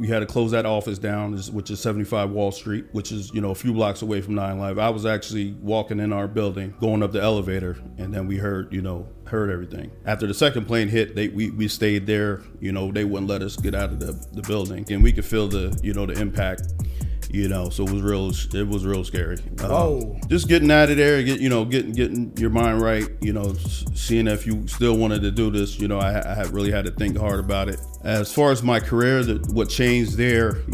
we had to close that office down, which is 75 Wall Street, which is, a few blocks away from 9 Live. I was actually walking in our building, going up the elevator, and then we heard everything. After the second plane hit, we stayed there. They wouldn't let us get out of the building, and we could feel the impact. So it was real scary. Just getting out of there, getting your mind right, seeing if you still wanted to do this, I had really had to think hard about it. As far as my career, what changed there,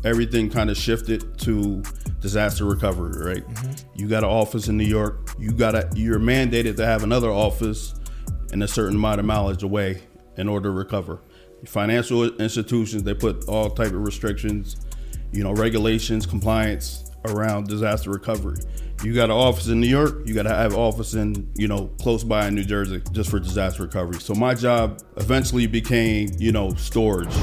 everything kind of shifted to disaster recovery, right? Mm-hmm. You got an office in New York, you're mandated to have another office and a certain amount of mileage away in order to recover. Financial institutions, they put all type of restrictions, regulations, compliance around disaster recovery. You got an office in New York, you got to have an office in, close by in New Jersey just for disaster recovery. So my job eventually became, storage.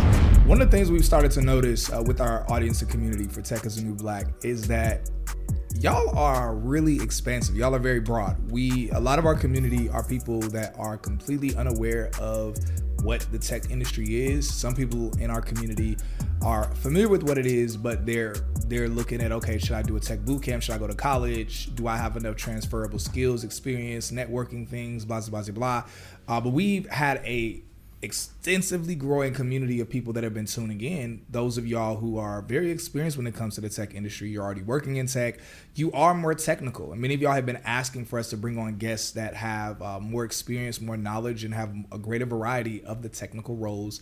One of the things we've started to notice with our audience and community for Tech is the New Black is that y'all are really expansive. Y'all are very broad. A lot of our community are people that are completely unaware of what the tech industry is. Some people in our community are familiar with what it is, but they're looking at, okay, should I do a tech boot camp? Should I go to college? Do I have enough transferable skills, experience, networking things, blah, blah, blah, blah. But we've had a extensively growing community of people that have been tuning in. Those of y'all who are very experienced when it comes to the tech industry, you're already working in tech, you are more technical. And many of y'all have been asking for us to bring on guests that have more experience, more knowledge, and have a greater variety of the technical roles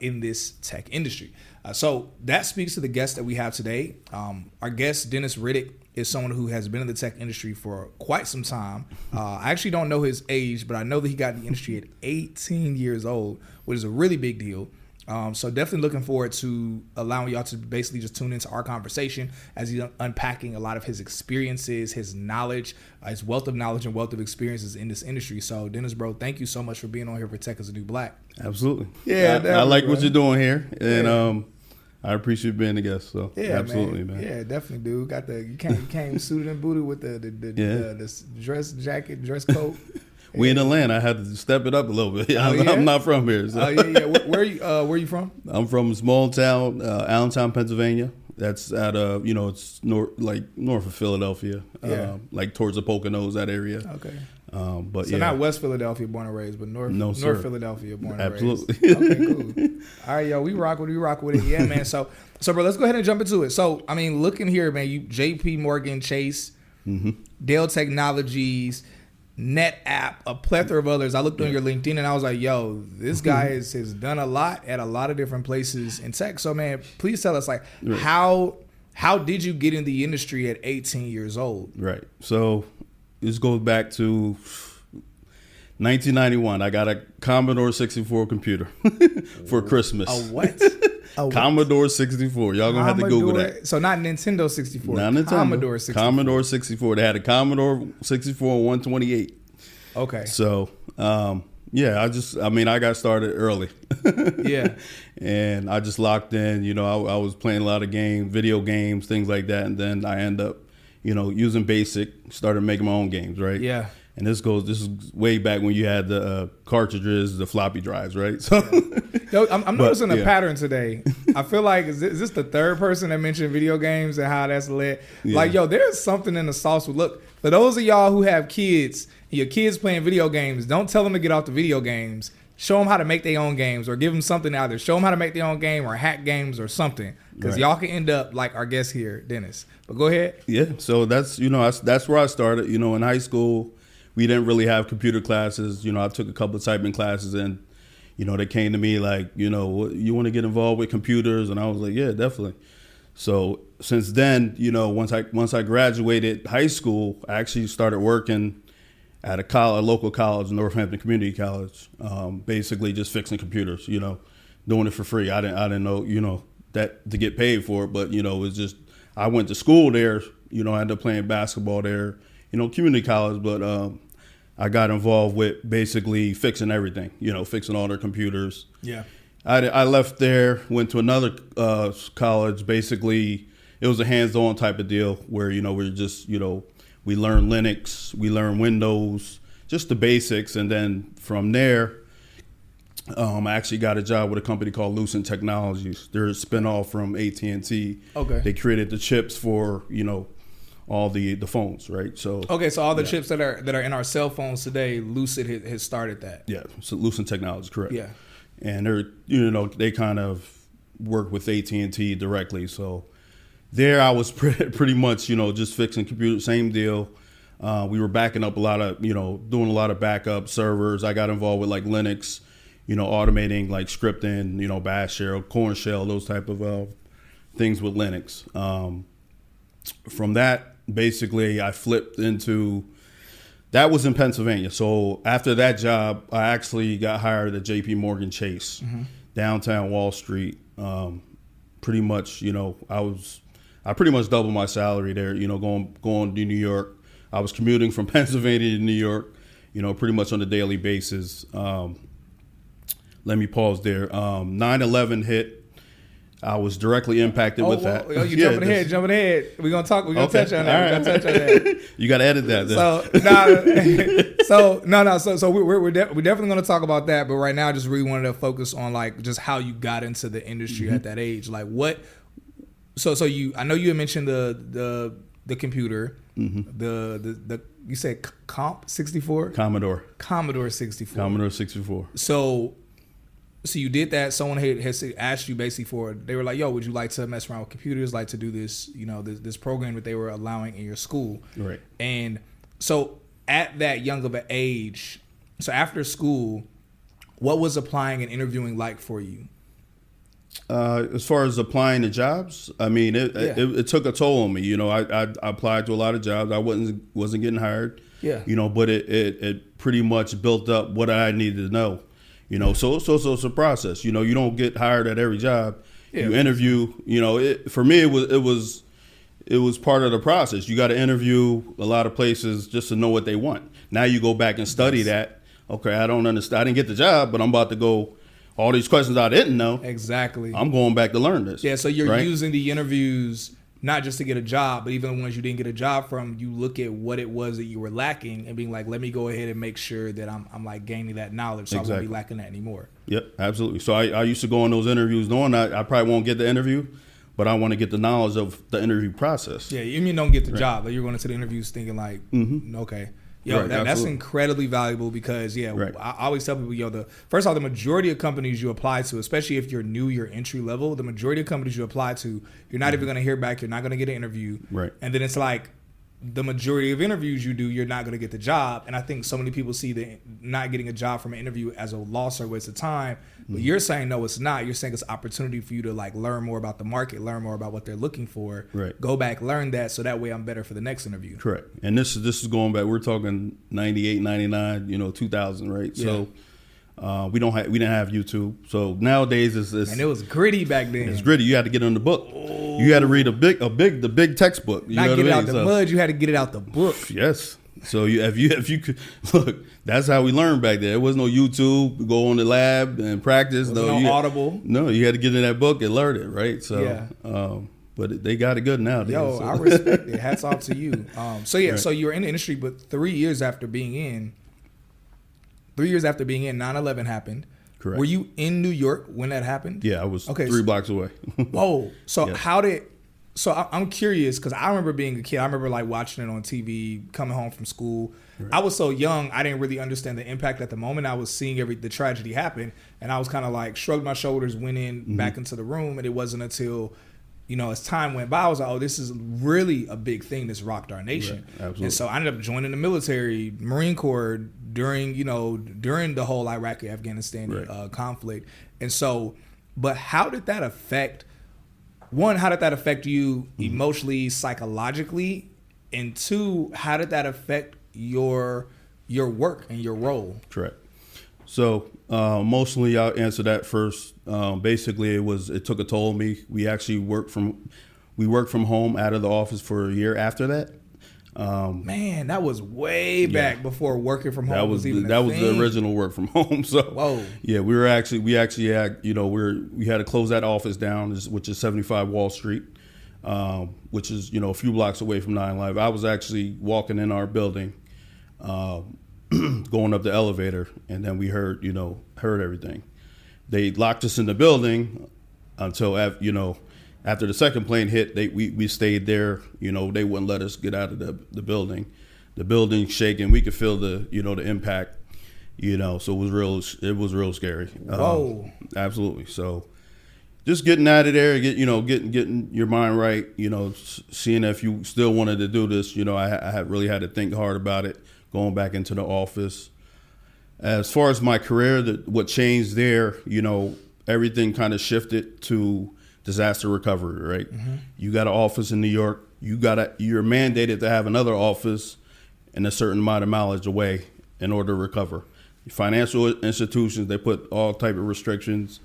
in this tech industry. So that speaks to the guest that we have today. Our guest, Dennis Riddick, is someone who has been in the tech industry for quite some time. I actually don't know his age, but I know that he got in the industry at 18 years old, which is a really big deal. So definitely looking forward to allowing y'all to basically just tune into our conversation as he's unpacking a lot of his experiences, his knowledge, his wealth of knowledge and wealth of experiences in this industry. So Dennis, bro, thank you so much for being on here for Tech is the New Black. Absolutely. Yeah, I like what you're doing here, and I appreciate being a guest. So absolutely, man. Yeah, definitely, dude. You came suited and booted with the dress jacket, dress coat. We in Atlanta. I had to step it up a little bit. I'm not from here. So. Where are you from? I'm from a small town, Allentown, Pennsylvania. That's at it's north of Philadelphia, like towards the Poconos, that area. Okay. But so not West Philadelphia, born and raised, but North Philadelia, born and raised. Absolutely. Okay, cool. All right, yo, we rock with it. Yeah, man. So bro, let's go ahead and jump into it. So I mean, looking here, man, you JP Morgan Chase, Dell Technologies, NetApp, a plethora of others. I looked on your LinkedIn and I was like, yo, this guy has done a lot at a lot of different places in tech. So man, please tell us how did you get in the industry at 18 years old? Right. So this goes back to 1991. I got a Commodore 64 computer for Christmas. A what? Commodore 64. Y'all gonna have to Google that. So not Nintendo 64. Not Nintendo. Commodore 64. Commodore 64. They had a Commodore 64 128. Okay. So I got started early. Yeah. And I just locked in. I was playing a lot of video games, things like that, and then I end up, using BASIC, started making my own games, right? Yeah. And this is way back when you had the cartridges, the floppy drives, right? So, yo, I'm noticing a pattern today. I feel like is this the third person that mentioned video games and how that's lit? Yeah. Like, yo, there's something in the sauce. Look, for those of y'all who have kids, your kids playing video games, don't tell them to get off the video games. Show them how to make their own games, or give them something either. Show them how to make their own game, or hack games, or something, because y'all can end up like our guest here, Dennis. But go ahead. Yeah. So that's where I started. In high school, we didn't really have computer classes. I took a couple of typing classes, and they came to me like, you want to get involved with computers, and I was like, yeah, definitely. So since then, once I graduated high school, I actually started working at a local college, Northampton Community College, basically just fixing computers, doing it for free. I didn't know, that to get paid for it, but it was just, I went to school there, I ended up playing basketball there, community college, but I got involved with basically fixing everything, fixing all their computers. Yeah. I left there, went to another college. Basically, it was a hands-on type of deal where, we're just, we learn Linux, we learn Windows, just the basics. And then from there, I actually got a job with a company called Lucent Technologies. They're a spinoff from AT&T. Okay. They created the chips for, all the phones, right? So so all the chips that are in our cell phones today, Lucid has started that. Yeah, so Lucent Technologies, correct. Yeah. And they're, they kind of work with AT&T directly. So there I was pretty much, just fixing computers, same deal. We were backing up a lot of, doing a lot of backup servers. I got involved with like Linux, automating like scripting, bash shell, corn shell, those type of things with Linux. From that, basically, I flipped into, that was in Pennsylvania. So after that job, I actually got hired at JP Morgan Chase, downtown Wall Street. Pretty much, I pretty much doubled my salary there, going to New York. I was commuting from Pennsylvania to New York, pretty much on a daily basis. Let me pause there. 9/11 hit. I was directly impacted with that. You jumping ahead. We're gonna touch on that. Right. We're gonna touch on that. You gotta edit that. So we're definitely gonna talk about that. But right now, I just really wanted to focus on like just how you got into the industry at that age. Like what? So I know you had mentioned the computer. The you said Comp 64? Commodore 64. Commodore 64. So you did that. Someone had asked you basically they were like, yo, would you like to mess around with computers, like to do this, this program that they were allowing in your school. Right. And so at that young of an age, so after school, what was applying and interviewing like for you? As far as applying to jobs, I mean, it took a toll on me. I applied to a lot of jobs. I wasn't getting hired. Yeah. But it pretty much built up what I needed to know. So it's a process. You don't get hired at every job. Yeah. You interview. For me, it was part of the process. You got to interview a lot of places just to know what they want. Now you go back and study that. Okay, I don't understand. I didn't get the job, but I'm about to go. All these questions I didn't know. Exactly. I'm going back to learn this. Yeah, so you're using the interviews not just to get a job, but even the ones you didn't get a job from, you look at what it was that you were lacking and being like, let me go ahead and make sure that I'm like gaining that knowledge so I won't be lacking that anymore. Yep, absolutely. So I used to go on those interviews knowing I probably won't get the interview, but I want to get the knowledge of the interview process. Yeah, you mean don't get the job, but you're going into the interviews thinking like, okay. Yo, that's incredibly valuable because, I always tell people, first off, the majority of companies you apply to, especially if you're new, you're entry level, the majority of companies you apply to, you're not even going to hear back. You're not going to get an interview. Right. And then it's like the majority of interviews you do, you're not going to get the job. And I think so many people see the not getting a job from an interview as a loss or waste of time. But you're saying, no, it's not. You're saying it's an opportunity for you to like learn more about the market, learn more about what they're looking for. Right. Go back, learn that, so that way I'm better for the next interview. Correct. And this is going back. We're talking 98, 99, 2000, right? Yeah. So we didn't have YouTube. So nowadays it's and it was gritty back then. It's gritty. You had to get on the book. Oh. You had to read the big textbook. You not get it out the mud. You had to get it out the book. Yes. So if you could look, that's how we learned back then. There was no YouTube. Go on the lab and practice. No Audible. No, you had to get in that book and learn it, right? So, but they got it good nowadays. Yo, I respect it. Hats off to you. So you were in the industry, but 3 years after being in, 9/11 happened. Correct. Were you in New York when that happened? Yeah, I was 3 blocks away. Whoa. So I'm curious because I remember being a kid. I remember like watching it on TV, coming home from school. Right. I was so young, I didn't really understand the impact at the moment. I was seeing the tragedy happen, and I was kind of like shrugged my shoulders, went in back into the room, and it wasn't until as time went by, I was like, oh, this is really a big thing that's rocked our nation. Right. Absolutely. And so I ended up joining the military, Marine Corps during the whole Iraq-Afghanistan conflict. And so, but how did that affect? One, how did that affect you emotionally, psychologically? And two, how did that affect your work and your role? Correct. So emotionally, I'll answer that first. Basically, it took a toll on me. We actually worked from home out of the office for a year after that. Man, that was way back before working from home was even that was the original work from home. So whoa, yeah, we actually had we had to close that office down, which is 75 Wall Street, which is a few blocks away from 9/11. I was actually walking in our building, going up the elevator, and then we heard everything. they locked us in the building until after the second plane hit. We stayed there. They wouldn't let us get out of the building. The building shaking. We could feel the impact. So it was real scary. Whoa. Absolutely. So just getting out of there, getting your mind right, seeing if you still wanted to do this, I had really had to think hard about it, going back into the office. As far as my career, what changed there, everything kind of shifted to disaster recovery, right? Mm-hmm. You got an office in New York. You're mandated to have another office in a certain amount of mileage away in order to recover. Financial institutions, they put all type of restrictions,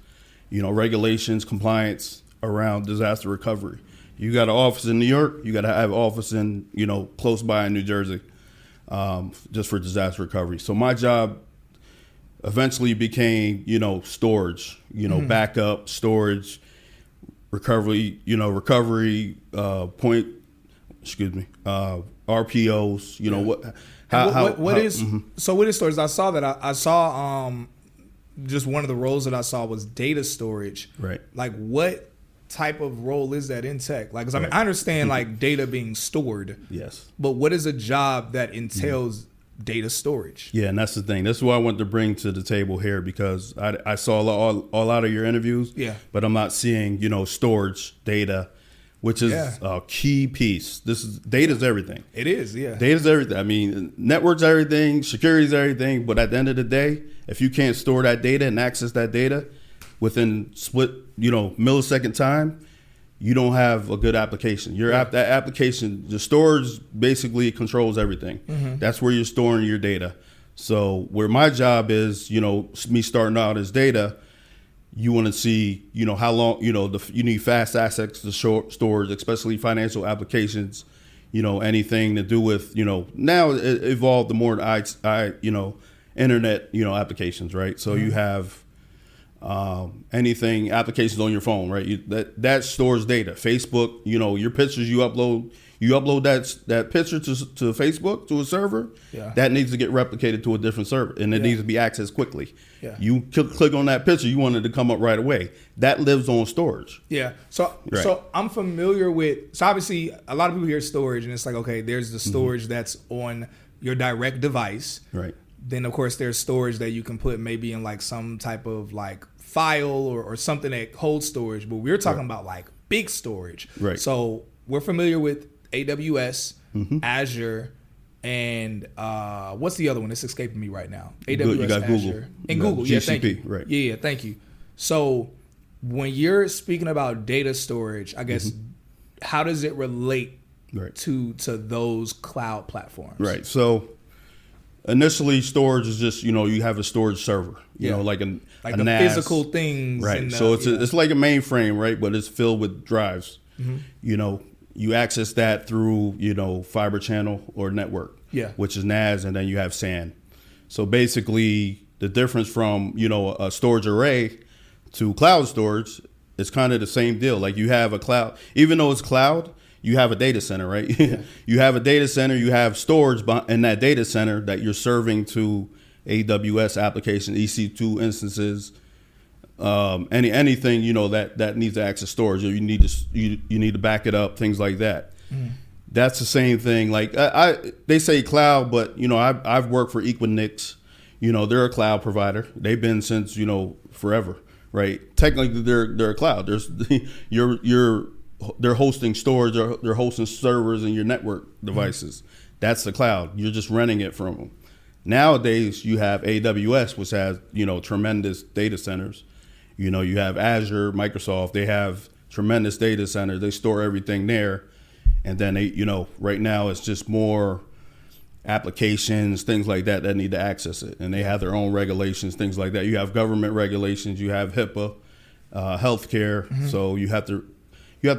regulations, compliance around disaster recovery. You got an office in New York, you got to have an office in, close by in New Jersey, just for disaster recovery. So my job eventually became, storage, backup, storage, recovery, RPOs, what is storage? I saw that I saw just one of the roles that I saw was data storage. Right. Like, what type of role is that in tech? Like, 'cause I mean, I understand like data being stored. Yes. But what is a job that entails data storage? Yeah, and that's the thing. That's what I want to bring to the table here, because I saw a lot of your interviews. Yeah. But I'm not seeing storage data, which is a key piece. Data's everything. It is, yeah. Data's everything. I mean, network's everything, security's everything. But at the end of the day, if you can't store that data and access that data within split, millisecond time, you don't have a good application. That application, the storage basically controls everything. Mm-hmm. That's where you're storing your data. So where my job is, me starting out as data, you want to see, how long, you need fast access to storage, especially financial applications, anything to do with, now it evolved the more internet, applications, right? So you have anything, applications on your phone, right? That stores data. Facebook, your pictures you upload that picture to Facebook, to a server. Yeah. That needs to get replicated to a different server, and it needs to be accessed quickly. Yeah. You click on that picture, you want it to come up right away. That lives on storage. Yeah. So I'm familiar with, so obviously a lot of people hear storage and it's like, okay, there's the storage that's on your direct device. Right. Then of course there's storage that you can put maybe in like some type of like file or something that holds storage, but we're talking about like big storage. Right. So we're familiar with AWS, Azure, and what's the other one? It's escaping me right now. AWS, you got Azure, Google. and Google. Yeah, GCP, thank you. right. Yeah, thank you. So when you're speaking about data storage, I guess how does it relate to those cloud platforms? Right. So initially, storage is just you have a storage server, like the NAS. Physical things, right? So it's like a mainframe, right? But it's filled with drives. You access that through fiber channel or network, which is NAS, and then you have SAN. So basically, the difference from a storage array to cloud storage is kind of the same deal. Like you have a cloud, even though it's cloud, you have a data center, right? Yeah. You have a data center, you have storage in that data center that you're serving to AWS application, EC2 instances, anything that needs to access storage, or you need to back it up, things like that. That's the same thing. Like they say cloud, but I've worked for Equinix. They're a cloud provider. They've been since forever, right? Technically, they're a cloud. There's they're hosting storage, or they're hosting servers in your network devices. That's the cloud. You're just renting it from them. Nowadays, you have AWS, which has tremendous data centers. You have Azure, Microsoft. They have tremendous data centers. They store everything there, and then they, right now it's just more applications, things like that need to access it, and they have their own regulations, things like that. You have government regulations. You have HIPAA, healthcare. So you have to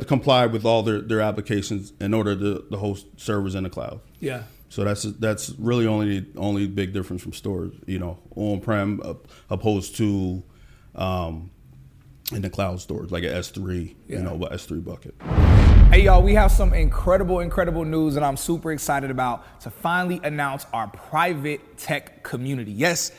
comply with all their applications in order to host servers in the cloud. Yeah. So that's really only big difference from storage, on-prem opposed to in the cloud storage, like an S3, S3 bucket. Hey y'all, we have some incredible news that I'm super excited about to finally announce our private tech community. Yes,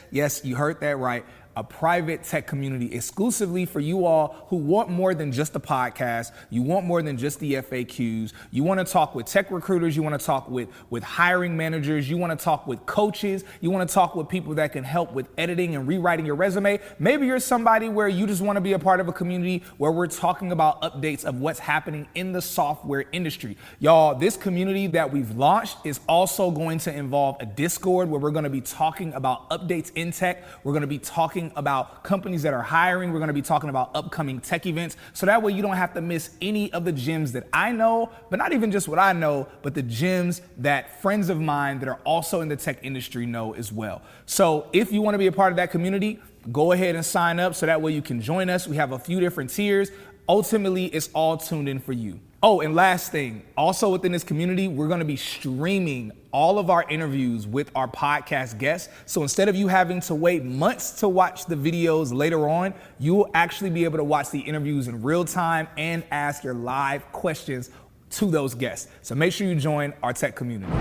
you heard that right. a private tech community exclusively for you all who want more than just a podcast. You want more than just the FAQs. You want to talk with tech recruiters. You want to talk with hiring managers. You want to talk with coaches. You want to talk with people that can help with editing and rewriting your resume. Maybe you're somebody where you just want to be a part of a community where we're talking about updates of what's happening in the software industry. Y'all, this community that we've launched is also going to involve a Discord where we're going to be talking about updates in tech. We're going to be talking about companies that are hiring. We're going to be talking about upcoming tech events. So that way you don't have to miss any of the gems that I know, but not even just what I know, but the gems that friends of mine that are also in the tech industry know as well. So if you want to be a part of that community, go ahead and sign up so that way you can join us. We have a few different tiers. Ultimately, it's all tuned in for you. Oh, and last thing, also within this community, we're going to be streaming all of our interviews with our podcast guests. So instead of you having to wait months to watch the videos later on, you will actually be able to watch the interviews in real time and ask your live questions to those guests. So make sure you join our tech community.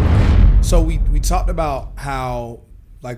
So we talked about how I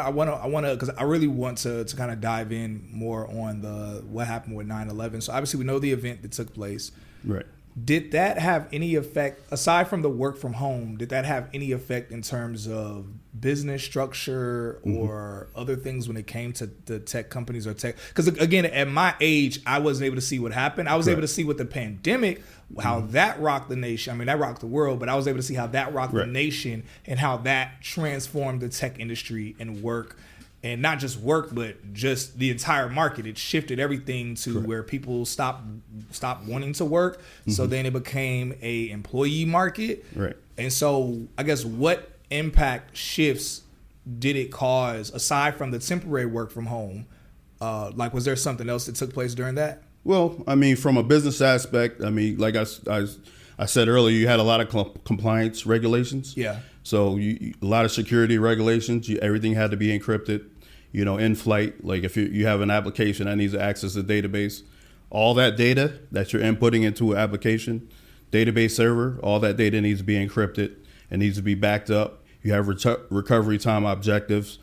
want to because I really want to kind of dive in more on what happened with 9/11. So obviously we know the event that took place. Right. Did that have any effect, aside from the work from home, did that have any effect in terms of business structure or other things when it came to the tech companies or tech? Because again, at my age, I wasn't able to see what happened. I was able to see with the pandemic, how that rocked the nation. I mean, that rocked the world, but I was able to see how that rocked the nation and how that transformed the tech industry and work. And not just work, but just the entire market. It shifted everything to where people stopped wanting to work. So then it became a employee market. Right. And so I guess what impact shifts did it cause aside from the temporary work from home? Was there something else that took place during that? Well, I mean, from a business aspect, I mean, like I said earlier, you had a lot of compliance regulations. Yeah. So a lot of security regulations. Everything had to be encrypted, in flight. Like if you have an application that needs to access a database, all that data that you're inputting into an application, database server, all that data needs to be encrypted. It needs to be backed up. You have recovery time objectives.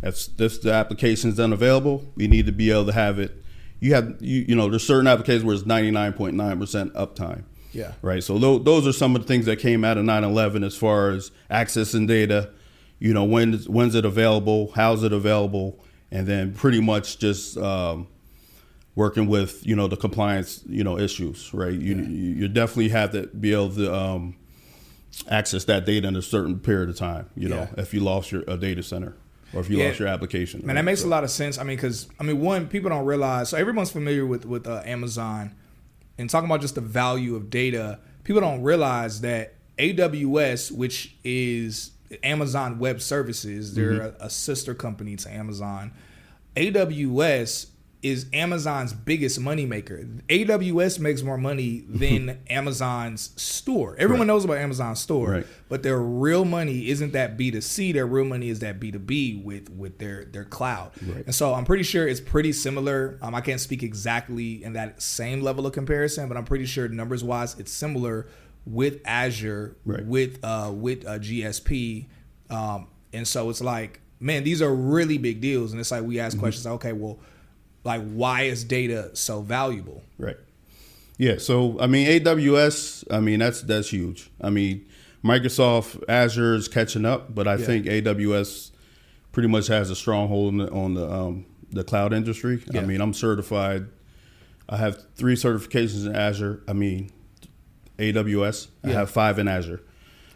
If the application's unavailable, you need to be able to have it. There's certain applications where it's 99.9% uptime. Yeah. Right. So those are some of the things that came out of 9/11 as far as accessing data, when's it available, how's it available, and then pretty much just working with, the compliance, issues. Right. You definitely have to be able to access that data in a certain period of time, if you lost a data center or if you lost your application. Man, that makes a lot of sense. I mean, because, one, people don't realize, so everyone's familiar with Amazon. And talking about just the value of data, people don't realize that AWS, which is Amazon Web Services, they're a sister company to Amazon. AWS is Amazon's biggest moneymaker. AWS makes more money than Amazon's store. Everyone knows about Amazon's store, but their real money isn't that B2C. Their real money is that B2B with their cloud. Right. And so I'm pretty sure it's pretty similar. I can't speak exactly in that same level of comparison, but I'm pretty sure numbers wise, it's similar with Azure, with GSP. And so it's like, man, these are really big deals. And it's like we ask questions like, okay, well, why is data so valuable? Right. Yeah. So, I mean, AWS, that's huge. I mean, Microsoft Azure is catching up, but I think AWS pretty much has a stronghold on the cloud industry. Yeah. I mean, I'm certified. I have 3 certifications in Azure. AWS. I have 5 in Azure.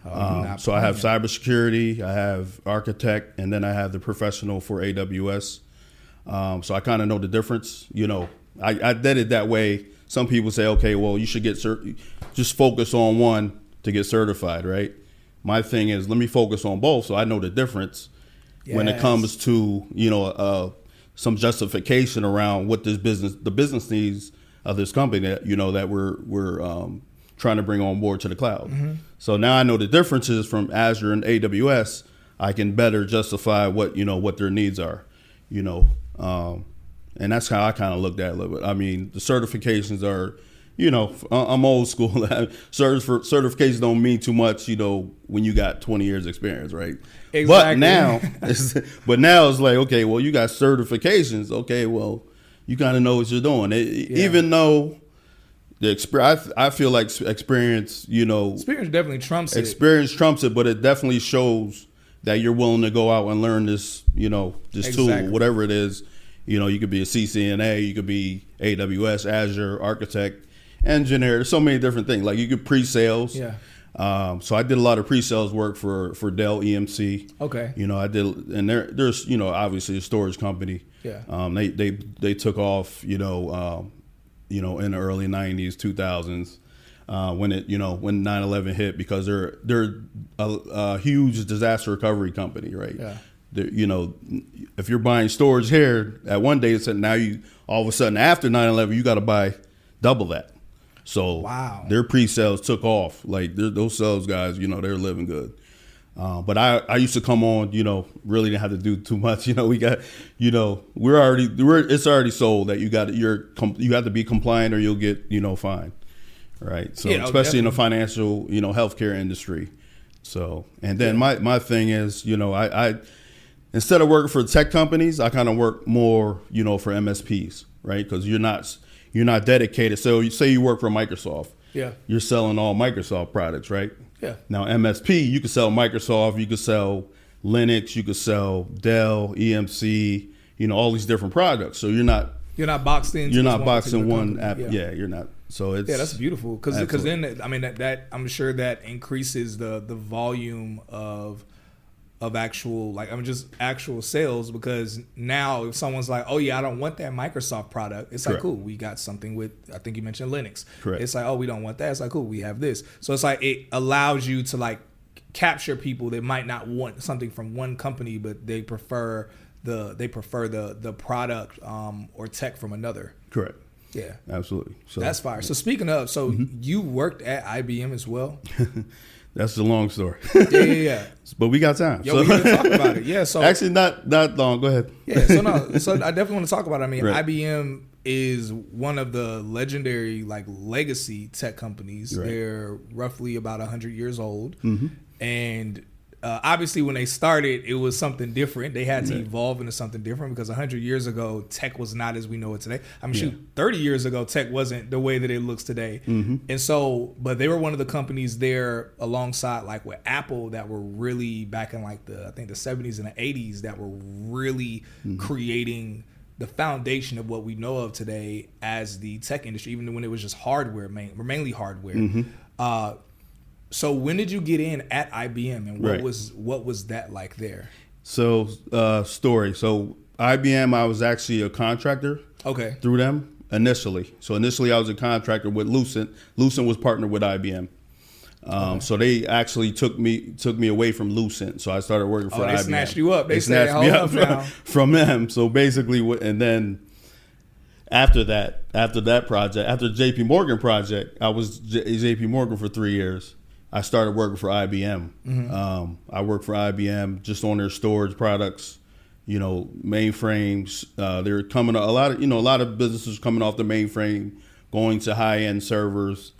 So I have cybersecurity, I have architect, and then I have the professional for AWS. So I kind of know the difference. I did it that way. Some people say, okay, well, you should just focus on one to get certified, right? My thing is, let me focus on both so I know the difference when it comes to, some justification around what the business needs of this company that we're trying to bring on board to the cloud. So now I know the differences from Azure and AWS. I can better justify what their needs are, and that's how I kind of looked at it a little bit. I mean, the certifications are, I'm old school. Certifications don't mean too much, when you got 20 years experience, right? Exactly. But now it's like, okay, well, you got certifications. Okay, well, you kind of know what you're doing. Even though the experience, I feel like experience, experience definitely trumps it. Experience trumps it, but it definitely shows that you're willing to go out and learn this, this tool, whatever it is. You could be a CCNA, you could be AWS, Azure, architect, engineer. There's so many different things. Like you could pre-sales. Yeah. So I did a lot of pre-sales work for Dell EMC. Okay. I did, and there's obviously a storage company. Yeah. They took off in the early 90s, 2000s. When 9/11 hit, because they're a huge disaster recovery company, right? Yeah. If you're buying storage here at one day, said now you all of a sudden after 9/11 you got to buy double that. So their pre-sales took off. Like those sales guys, they're living good. But I used to come on, really didn't have to do too much. We got, it's already sold that you have to be compliant or you'll get fined. Right. So especially in the financial, healthcare industry. So, and then my thing is, I instead of working for tech companies, I kind of work more, for MSPs, right? Because you're not dedicated. So you say you work for Microsoft. Yeah. You're selling all Microsoft products, right? Yeah. Now MSP, you could sell Microsoft, you could sell Linux, you could sell Dell, EMC, all these different products. So you're not boxed in. You're not boxed in one app. Yeah, you're not. So it's that's beautiful because then that I'm sure that increases the volume of actual sales, because now if someone's like, oh yeah, I don't want that Microsoft product, it's like, cool, we got something with, I think you mentioned Linux. Correct. It's like, oh, we don't want that. It's like, cool, we have this. So it's like it allows you to like capture people that might not want something from one company, but they prefer the product or tech from another. Correct. Yeah, absolutely. So that's fire. So speaking of, you worked at IBM as well. That's the long story. Yeah. But we got time. We can talk about it. Yeah. So actually, not long. Go ahead. Yeah. So I definitely want to talk about it. I mean, right. IBM is one of the legendary legacy tech companies. Right. They're roughly about 100 years old, and obviously when they started, it was something different. They had to evolve into something different, because 100 years ago, tech was not as we know it today. I mean, 30 years ago, tech wasn't the way that it looks today. And so, but they were one of the companies there alongside with Apple that were really back in I think the 70s and the 80s that were really creating the foundation of what we know of today as the tech industry, even when it was just hardware, mainly hardware. So when did you get in at IBM, and what was that like there? So story. So IBM, I was actually a contractor. Okay. Through them initially. So initially I was a contractor with Lucent. Lucent was partnered with IBM. So they actually took me away from Lucent. So I started working for IBM. They snatched you up. They snatched me up from them. So basically, and then after that project, after the JP Morgan project, I was JP Morgan for 3 years. I started working for IBM. I worked for IBM just on their storage products, mainframes. They're coming a lot of businesses coming off the mainframe, going to high end servers,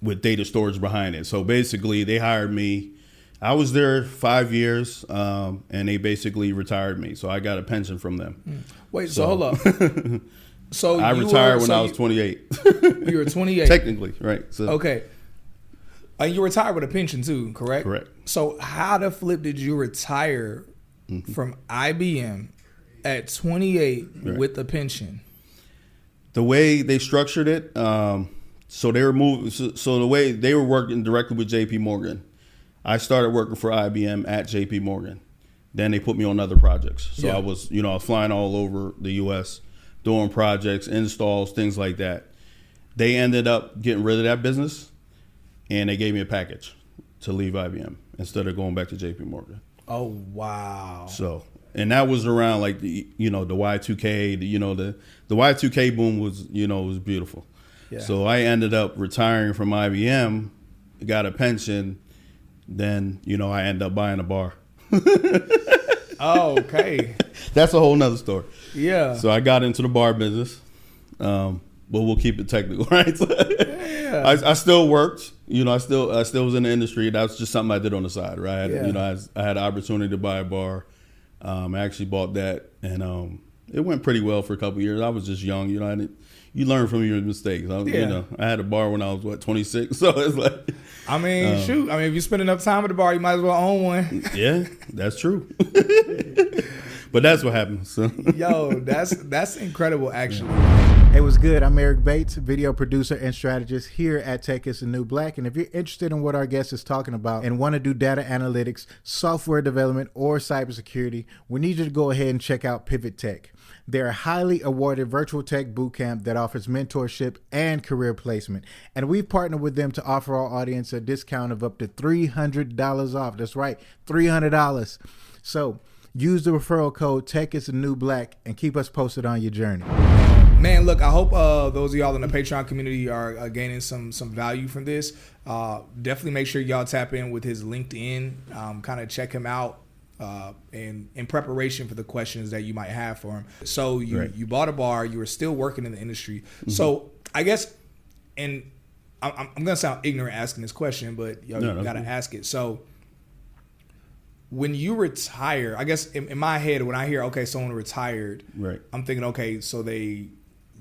with data storage behind it. So basically, they hired me. I was there 5 years, and they basically retired me. So I got a pension from them. Wait, so hold up. So I retired when I was 28. You were 28. Technically, right. So. Okay. You retired with a pension too, correct? Correct. So how the flip did you retire from IBM at 28 with a pension? The way they structured it, so they were moving. So the way they were working directly with JP Morgan, I started working for IBM at JP Morgan. Then they put me on other projects. So I was flying all over the U.S., doing projects, installs, things like that. They ended up getting rid of that business, and they gave me a package to leave IBM instead of going back to JP Morgan. Oh, wow. So, and that was around the Y2K, the Y2K boom was, was beautiful. Yeah. So I ended up retiring from IBM, got a pension, then, I ended up buying a bar. Oh, okay. That's a whole nother story. Yeah. So I got into the bar business. but we'll keep it technical, right? Yeah. I still worked, I still was in the industry. That was just something I did on the side, right? I had an opportunity to buy a bar. I actually bought that, and it went pretty well for a couple of years. I was just young, you learn from your mistakes. I had a bar when I was 26, so it's like. Shoot. If you spend enough time at the bar, you might as well own one. Yeah, that's true. But that's what happened. So. Yo, that's incredible, actually. Hey, what's good? I'm Eric Bates, video producer and strategist here at Tech is the New Black. And if you're interested in what our guest is talking about and want to do data analytics, software development, or cybersecurity, we need you to go ahead and check out Pivot Tech. They're a highly awarded virtual tech bootcamp that offers mentorship and career placement. And we've partnered with them to offer our audience a discount of up to $300 off. That's right, $300. So use the referral code Tech is the New Black and keep us posted on your journey. Man, look, I hope those of y'all in the Patreon community are gaining some value from this. Definitely make sure y'all tap in with his LinkedIn, kind of check him out in preparation for the questions that you might have for him. So you bought a bar, you were still working in the industry. Mm-hmm. So I guess, and I'm going to sound ignorant asking this question, but you got to ask it. So when you retire, I guess in my head, when I hear, okay, someone retired, right, I'm thinking, okay, so they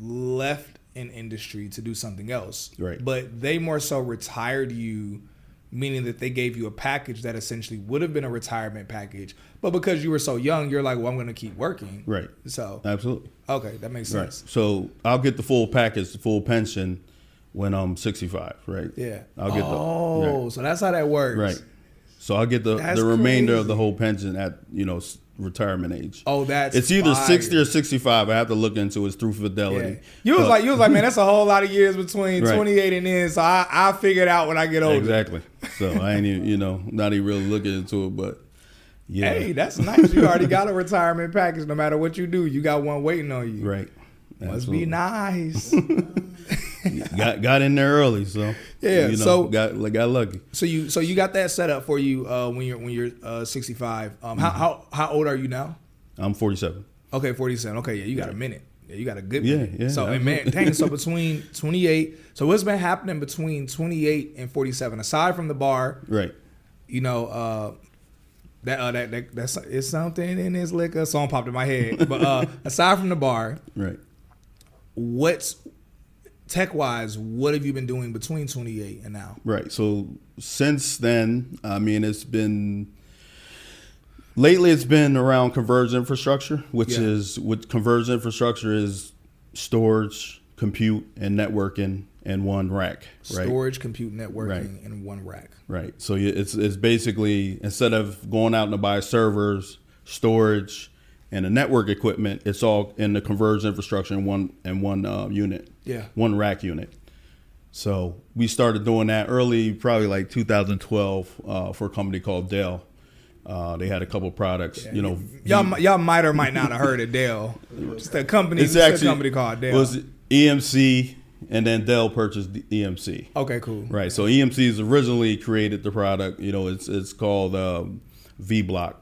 left an industry to do something else. Right. But they more so retired you, meaning that they gave you a package that essentially would have been a retirement package. But because you were so young, you're like, well, I'm going to keep working. Right. So absolutely. Okay, that makes sense. Right. So I'll get the full package, the full pension when I'm 65, right? Yeah. I'll get so that's how that works. Right. So I'll get the remainder of the whole pension at, retirement age. Oh, it's either 60 or 65. I have to look into it. It's through Fidelity. Yeah. You was like, man, that's a whole lot of years between 28 and then. So I figure it out when I get older. Exactly. So I ain't even, not even really looking into it, but yeah. Hey, that's nice. You already got a retirement package. No matter what you do, you got one waiting on you. Right. Must be nice. got in there early, so yeah. So got lucky. So you got that set up for you when you're 65. How old are you now? I'm 47. Okay, 47. Okay, yeah, you got a minute. Yeah, you got a good minute. Yeah. So and man, dang. So between 28. So what's been happening between 28 and 47? Aside from the bar, right? That's it's something in this liquor. Song popped in my head. But aside from the bar, right? What's tech-wise, what have you been doing between 28 and now? Right. So since then, it's been around converged infrastructure, which converged infrastructure is storage, compute, and networking in one rack. Right? Storage, compute, networking in one rack. Right. So it's basically, instead of going out and buy servers, storage, and the network equipment, it's all in the converged infrastructure in one unit. Yeah. One rack unit. So we started doing that early, probably like 2012, for a company called Dell. They had a couple products, Y'all might or might not have heard of Dell. It's a company called Dell. It was EMC, and then Dell purchased the EMC. Okay, cool. Right. So EMC's originally created the product. It's called V-Block.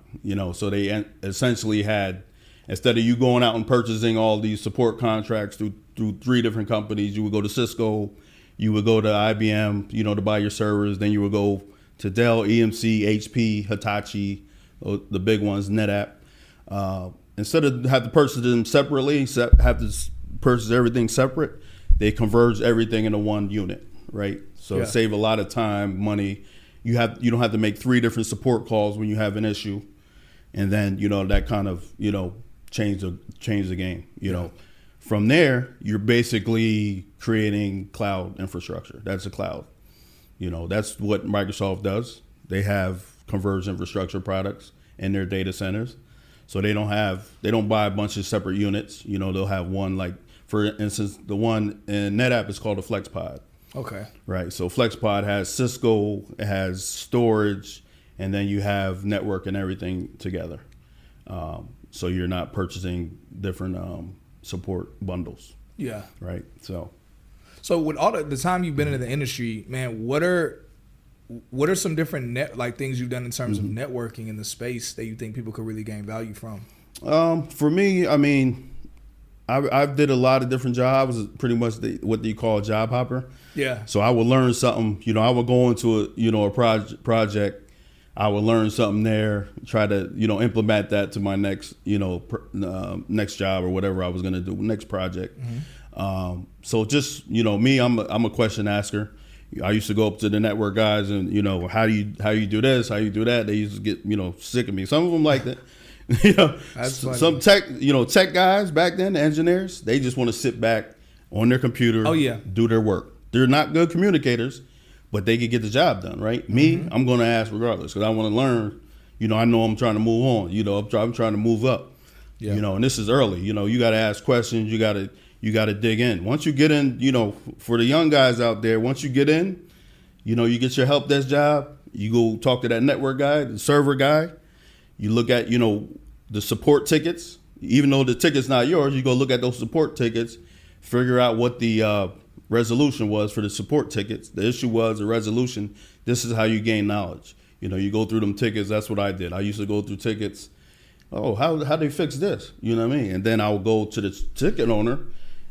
So they essentially had, instead of you going out and purchasing all these support contracts through 3 different companies, you would go to Cisco, you would go to IBM, to buy your servers. Then you would go to Dell, EMC, HP, Hitachi, the big ones, NetApp. Instead of have to purchase them separately, have to purchase everything separate, they converge everything into one unit, right? So save a lot of time, money. You don't have to make 3 different support calls when you have an issue. And then, that kind of, change the game, From there, you're basically creating cloud infrastructure. That's a cloud. That's what Microsoft does. They have converged infrastructure products in their data centers. So they don't buy a bunch of separate units. They'll have one, like, for instance, the one in NetApp is called a FlexPod. Okay. Right. So FlexPod has Cisco, it has storage, and then you have network and everything together. So you're not purchasing different support bundles. Yeah. Right. So with all the time you've been in the industry, man, what are some different things you've done in terms of networking in the space that you think people could really gain value from? For me, I did a lot of different jobs. I was pretty much what you call a job hopper. Yeah. So I would learn something. I would go into a project. I would learn something there, try to implement that to my next next job or whatever I was going to do, next project. Mm-hmm. So just me, I'm a question asker. I used to go up to the network guys and how do you do this, how you do that. They used to get sick of me. Some of them like that. Some tech guys back then, the engineers, they just want to sit back on their computer, do their work. They're not good communicators, but they could get the job done, right? Me, I'm going to ask regardless because I want to learn. I know I'm trying to move on. I'm trying to move up. Yeah. And this is early. You got to ask questions. You got to dig in. Once you get in, for the young guys out there, once you get in, you get your help desk job. You go talk to that network guy, the server guy. You look at, the support tickets. Even though the ticket's not yours, you go look at those support tickets, figure out what the resolution was for the support tickets. The issue was a resolution. This is how you gain knowledge. You go through them tickets. That's what I did. I used to go through tickets. Oh, how they fix this? You know what I mean? And then I would go to the ticket owner,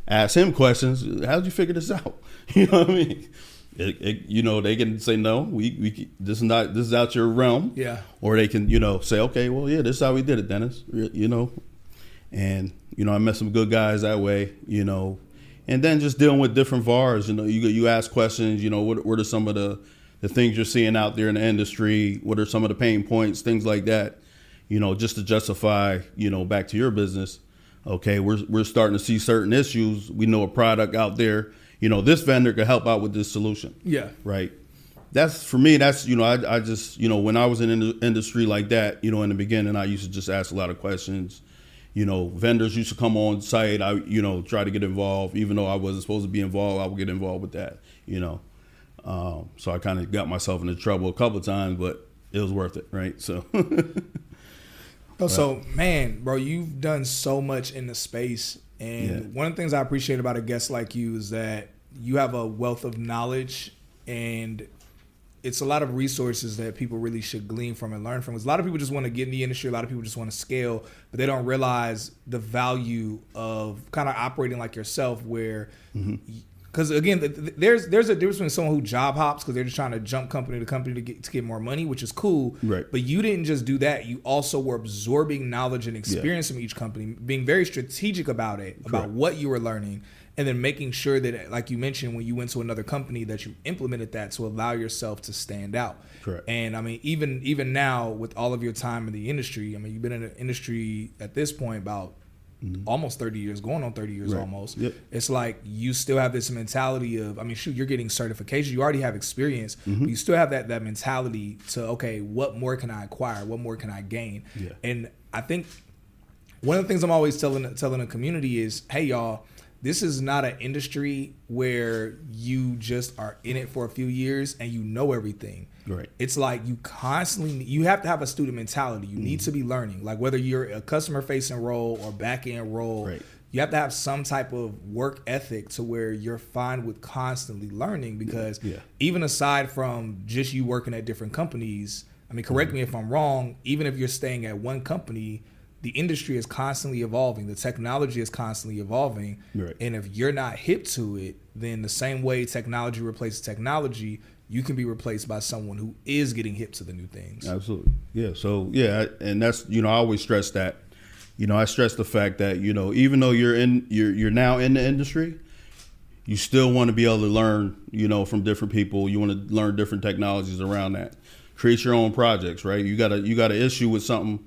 ask him questions. How'd you figure this out? You know what I mean? They can say no. We this is out your realm. Yeah. Or they can say okay, well this is how we did it, Dennis. And I met some good guys that way. And then just dealing with different VARs. You ask questions. What are some of the things you're seeing out there in the industry? What are some of the pain points? Things like that. Just to justify back to your business. Okay, we're starting to see certain issues. We know a product out there. This vendor could help out with this solution. Yeah. Right. That's for me. That's, I just, when I was in the industry like that, in the beginning, I used to just ask a lot of questions. Vendors used to come on site. I, try to get involved, even though I wasn't supposed to be involved. I would get involved with that, so I kind of got myself into trouble a couple of times, but it was worth it. Right. So. So, man, bro, you've done so much in the space. And one of the things I appreciate about a guest like you is that you have a wealth of knowledge, and it's a lot of resources that people really should glean from and learn from. Because a lot of people just want to get in the industry. A lot of people just want to scale, but they don't realize the value of kind of operating like yourself where because again, there's a difference between someone who job hops because they're just trying to jump company to company to get more money, which is cool. Right. But you didn't just do that. You also were absorbing knowledge and experience from each company, being very strategic about it, about what you were learning, and then making sure that, like you mentioned, when you went to another company, that you implemented that to allow yourself to stand out. Correct. And I mean, even now with all of your time in the industry, I mean, you've been in the industry at this point about almost 30 years, going on 30 years almost. Yep. It's like you still have this mentality of, I mean, shoot, you're getting certification. You already have experience, but you still have that mentality to, okay, what more can I acquire? What more can I gain? Yeah. And I think one of the things I'm always telling the community is, hey, y'all, this is not an industry where you just are in it for a few years and you know everything. Right. It's like you have to have a student mentality. You need to be learning. Like whether you're a customer facing role or back end role, you have to have some type of work ethic to where you're fine with constantly learning because even aside from just you working at different companies, I mean, correct me if I'm wrong, even if you're staying at one company, the industry is constantly evolving. The technology is constantly evolving. Right. And if you're not hip to it, then the same way technology replaces technology, you can be replaced by someone who is getting hip to the new things. Absolutely. Yeah. So, and that's, I always stress that. I stress the fact that, even though you're now in the industry, you still want to be able to learn, from different people. You want to learn different technologies around that. Create your own projects, right? You got an issue with something,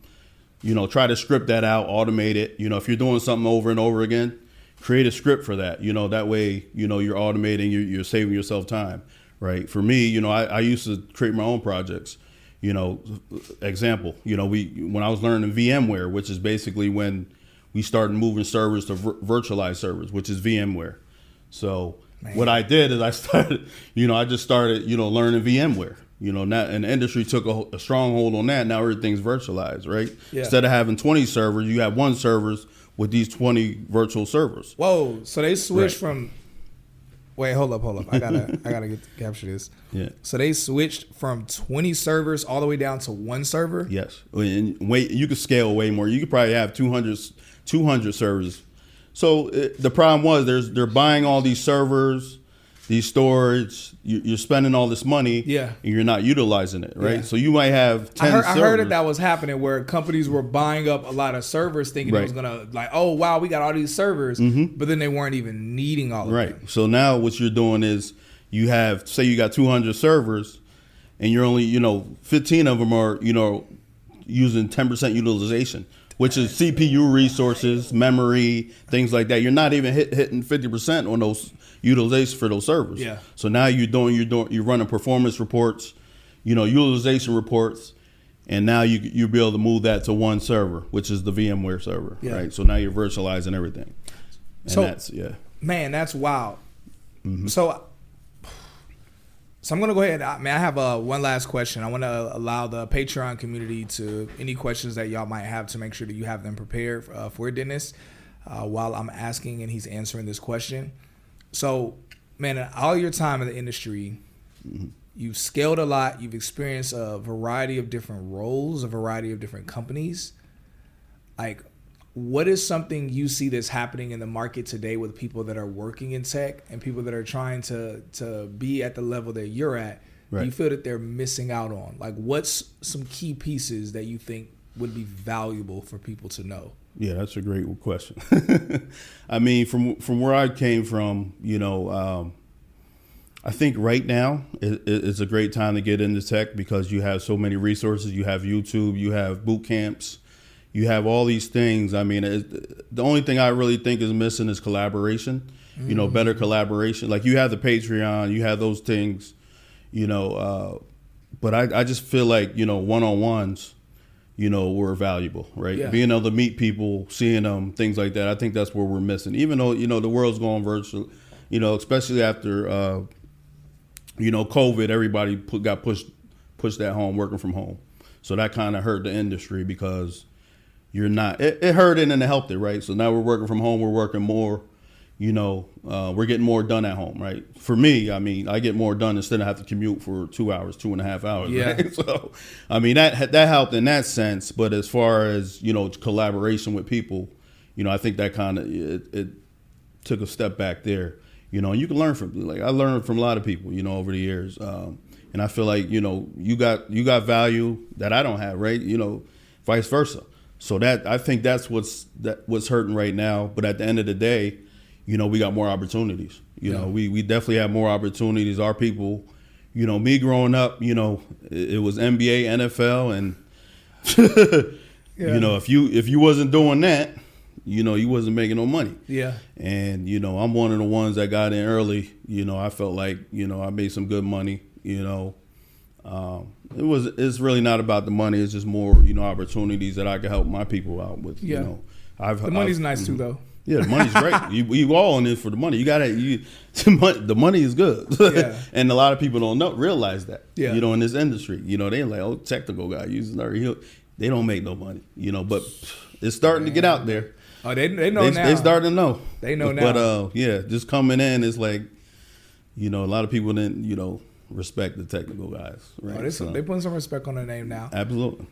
try to script that out, automate it. If you're doing something over and over again, create a script for that. That way, you're automating, you're saving yourself time, right? For me, I used to create my own projects. Example, when I was learning VMware, which is basically when we started moving servers to virtualized servers, which is VMware. So what I did is I started, I just started, learning VMware. Now, and the industry took a strong hold on that. Now everything's virtualized, right? Yeah. Instead of having 20 servers, you have one servers with these 20 virtual servers. Whoa! So they switched from. Wait, hold up! I gotta capture this. Yeah. So they switched from 20 servers all the way down to one server. Yes. And you could scale way more. You could probably have 200 servers. So the problem was they're buying all these servers, these storage. You're spending all this money, Yeah. and you're not utilizing it, right? Yeah. So you might have 10 I servers. heard that was happening where companies were buying up a lot of servers thinking it was Right. going to like, oh, wow, we got all these servers, but then they weren't even needing all of them. Right. So now what you're doing is you have, say you got 200 servers and you're only, 15 of them are, using 10% utilization, which is CPU resources, memory, things like that. You're not even hitting 50% on those utilization for those servers. Yeah. So now you're running performance reports, utilization reports, and now you'll be able to move that to one server, which is the VMware server, Yeah. right? So now you're virtualizing everything. And So- that's, yeah. Man, that's wild. So I'm going to go ahead. I have one last question. I want to allow the Patreon community to any questions that y'all might have to make sure that you have them prepared for Dennis while I'm asking and he's answering this question. So, man, in all your time in the industry, you've scaled a lot. You've experienced a variety of different roles, a variety of different companies. Like, what is something you see that's happening in the market today with people that are working in tech and people that are trying to be at the level that you're at? Right. Do you feel that they're missing out on? Like, what's some key pieces that you think would be valuable for people to know? Yeah, that's a great question. I mean, from where I came from, I think right now it's a great time to get into tech because you have so many resources. You have YouTube, you have boot camps, you have all these things. I mean, the only thing I really think is missing is collaboration, better collaboration. Like you have the Patreon, you have those things, but I just feel like, one-on-ones, were valuable, right? Yeah. Being able to meet people, seeing them, things like that. I think that's where we're missing. Even though, the world's going virtual, especially after, COVID, everybody got pushed at home, working from home. So that kind of hurt the industry because you're not, it hurt it and it helped it, right? So now we're working from home, we're working more, we're getting more done at home, right? For me, I mean, I get more done instead of have to commute for 2 hours, 2.5 hours, Yeah. right? So, I mean, that helped in that sense. But as far as, collaboration with people, I think that kind of, it took a step back there, and you can learn from, I learned from a lot of people, over the years. And I feel like, you got value that I don't have, right? Vice versa. So I think that's what's hurting right now. But at the end of the day, we got more opportunities. We definitely have more opportunities. Our people, me growing up, it was NBA, NFL, and if you wasn't doing that, you wasn't making no money. Yeah. And I'm one of the ones that got in early. I felt like I made some good money. It's really not about the money. It's just more opportunities that I can help my people out with. Yeah. The money's nice too, though. Yeah, the money's great. You all in it for the money. The money is good. Yeah. And a lot of people don't realize that. Yeah. In this industry, they're like, oh, technical guy uses they don't make no money. But it's starting to get out there. Oh, they know now. They starting to know. They know now. But just coming in, it's like, a lot of people didn't, respect the technical guys. Right. They putting some respect on their name now. Absolutely.